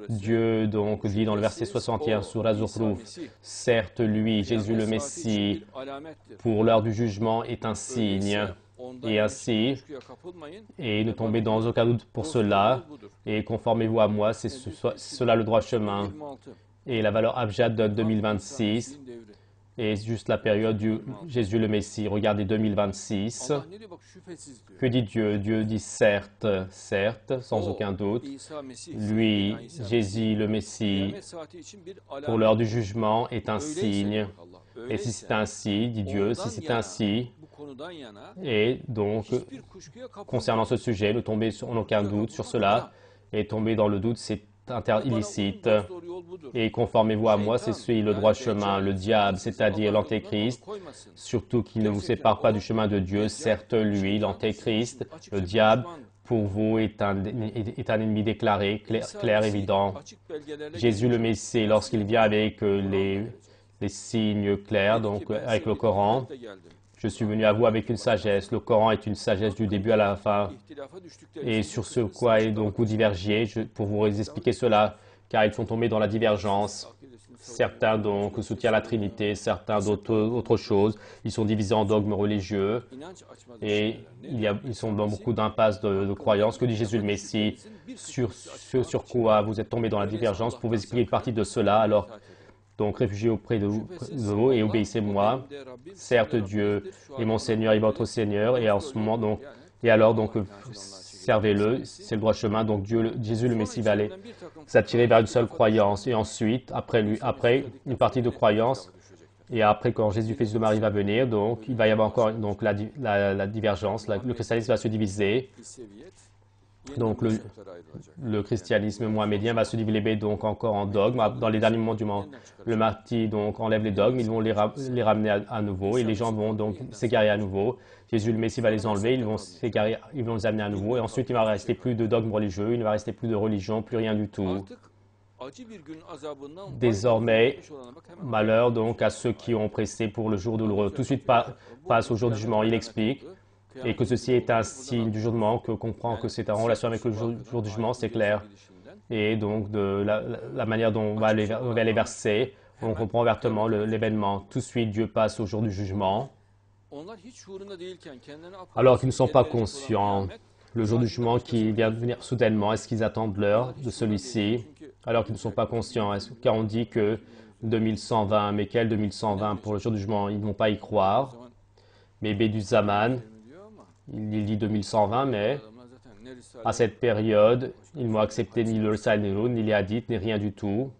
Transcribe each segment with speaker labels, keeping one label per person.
Speaker 1: Dieu donc dit dans le verset 61 sur Az-Zukhruf, certes lui, Jésus le Messie, pour l'heure du jugement est un signe. Et ainsi, et ne tombez dans aucun doute pour cela, et conformez-vous à moi, c'est cela le droit chemin. Et la valeur Abjad donne 2026, et juste la période du Jésus le Messie. Regardez 2026. Que dit Dieu? Dieu dit certes, certes, sans aucun doute. Lui, Jésus le Messie, pour l'heure du jugement est un signe. Et si c'est ainsi, dit Dieu, si c'est ainsi, et donc, concernant ce sujet, ne tombez en aucun doute sur cela, et tomber dans le doute, c'est illicite. Et conformez-vous à moi, c'est celui le droit chemin, le diable, c'est-à-dire l'antéchrist, surtout qu'il ne vous sépare pas du chemin de Dieu. Certes, lui, l'antéchrist, le diable, pour vous est un ennemi déclaré, clair, évident. Jésus le Messie, lorsqu'il vient avec les signes clairs, donc avec le Coran, je suis venu à vous avec une sagesse. Le Coran est une sagesse du début à la fin. Et sur ce quoi donc vous divergiez, pour vous expliquer cela, car ils sont tombés dans la divergence. Certains donc soutiennent la Trinité, certains d'autres choses. Ils sont divisés en dogmes religieux et ils sont dans beaucoup d'impasses de croyances. Que dit Jésus le Messie? Sur quoi vous êtes tombés dans la divergence? Vous pouvez expliquer une partie de cela. Alors, donc, réfugiez auprès de vous et obéissez-moi. Certes, Dieu est mon Seigneur et votre Seigneur. Et en ce moment, donc, servez-le. C'est le droit chemin. Donc, Jésus le Messie va aller s'attirer vers une seule croyance. Et ensuite, après une partie de croyance. Et après, quand Jésus fils de Marie va venir, donc, il va y avoir encore donc, la divergence. Le christianisme va se diviser. Donc, le christianisme mohamédien va se diviser donc encore en dogmes. Dans les derniers moments du monde, le Mahdi donc enlève les dogmes, ils vont les ramener à nouveau et les gens vont donc s'égarer à nouveau. Jésus le Messie va les enlever, ils vont s'égarer, ils vont les amener à nouveau et ensuite il ne va rester plus de dogmes religieux, il ne va rester plus de religion, plus rien du tout. Désormais, malheur donc à ceux qui ont pressé pour le jour douloureux. Tout de suite passe au jour du jugement, il explique. Et que ceci est un signe du jugement, que comprend que c'est en relation avec le jour du jugement, c'est clair. Et donc, de la manière dont on va les verser, on comprend ouvertement l'événement. Tout de suite, Dieu passe au jour du jugement. Alors qu'ils ne sont pas conscients, le jour du jugement qui vient de venir soudainement, est-ce qu'ils attendent l'heure de celui-ci? Alors qu'ils ne sont pas conscients, car on dit que 2120, mais quel 2120 pour le jour du jugement? Ils ne vont pas y croire. Mais Bédu Zaman, il dit 2120, mais à cette période, ils n'ont accepté ni le Risale Nurun, ni les hadiths, ni rien du tout.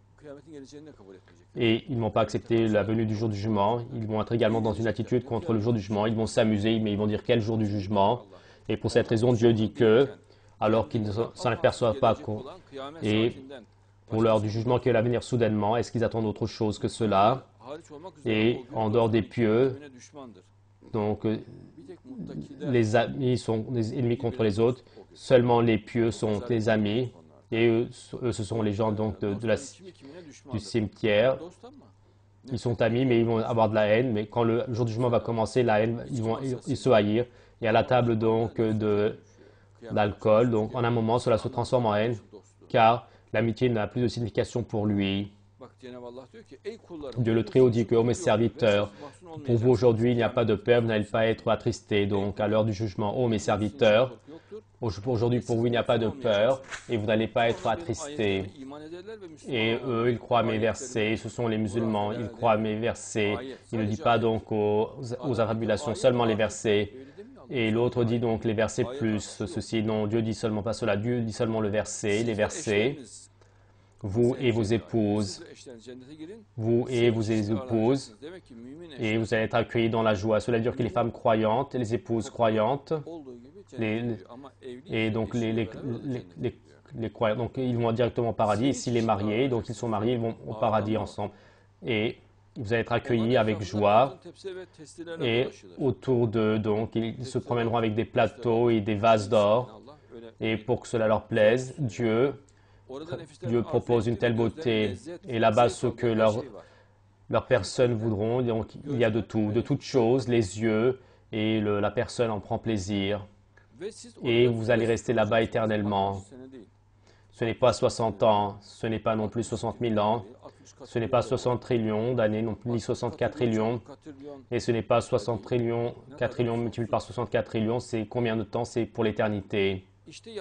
Speaker 1: Et ils n'ont pas accepté la venue du jour du jugement. Ils vont être également dans une attitude contre le jour du jugement. Ils vont s'amuser, mais ils vont dire quel jour du jugement. Et pour cette raison, Dieu dit que, alors qu'ils ne s'en aperçoivent pas, et pour l'heure du jugement qui va venir soudainement, est-ce qu'ils attendent autre chose que cela? Et en dehors des pieux, donc, les amis sont des ennemis contre les autres. Seulement les pieux sont les amis. Et eux ce sont les gens donc du cimetière. Ils sont amis, mais ils vont avoir de la haine. Mais quand le jour du jugement va commencer, la haine, ils se haïr. Et à la table donc d'alcool, donc en un moment, cela se transforme en haine, car l'amitié n'a plus de signification pour lui. Dieu le Très-Haut dit que, ô mes serviteurs, pour vous aujourd'hui, il n'y a pas de peur, vous n'allez pas être attristés. Donc, à l'heure du jugement, ô mes serviteurs, aujourd'hui, pour vous, il n'y a pas de peur et vous n'allez pas être attristés. Et eux, ils croient mes versets, ce sont les musulmans, ils croient mes versets. Il ne dit pas donc aux affabulations, seulement les versets. Et l'autre dit donc les versets plus ceci. Non, Dieu dit seulement pas cela, Dieu dit seulement le verset, les versets. Vous et vos épouses, et vous allez être accueillis dans la joie. Cela veut dire que les femmes croyantes, les épouses croyantes, et donc les croyants, donc ils vont directement au paradis. Et s'ils sont mariés, donc ils sont mariés, ils vont au paradis ensemble. Et vous allez être accueillis avec joie. Et autour d'eux, donc, ils se promèneront avec des plateaux et des vases d'or. Et pour que cela leur plaise, Dieu propose une telle beauté. Et là-bas, ce que leurs personnes voudront, donc il y a de tout, de toutes choses, les yeux, et la personne en prend plaisir. Et vous allez rester là-bas éternellement. Ce n'est pas 60 ans, ce n'est pas non plus 60 000 ans, ce n'est pas 60 trillions d'années, non plus ni 64 trillions, et ce n'est pas 60 trillions, 4 trillions multiplié par 64 trillions, c'est combien de temps? C'est pour l'éternité.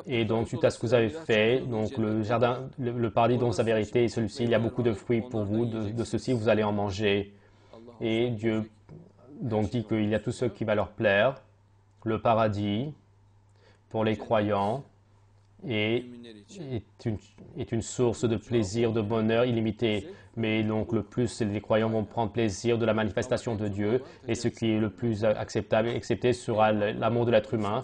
Speaker 1: Et donc, suite à ce que vous avez fait, donc le jardin, le paradis dont vous avez hérité est celui-ci, il y a beaucoup de fruits pour vous, de ceci vous allez en manger. Et Dieu donc dit qu'il y a tout ce qui va leur plaire, le paradis pour les croyants est une source de plaisir, de bonheur illimité. Mais donc le plus les croyants vont prendre plaisir de la manifestation de Dieu et ce qui est le plus acceptable et accepté sera l'amour de l'être humain.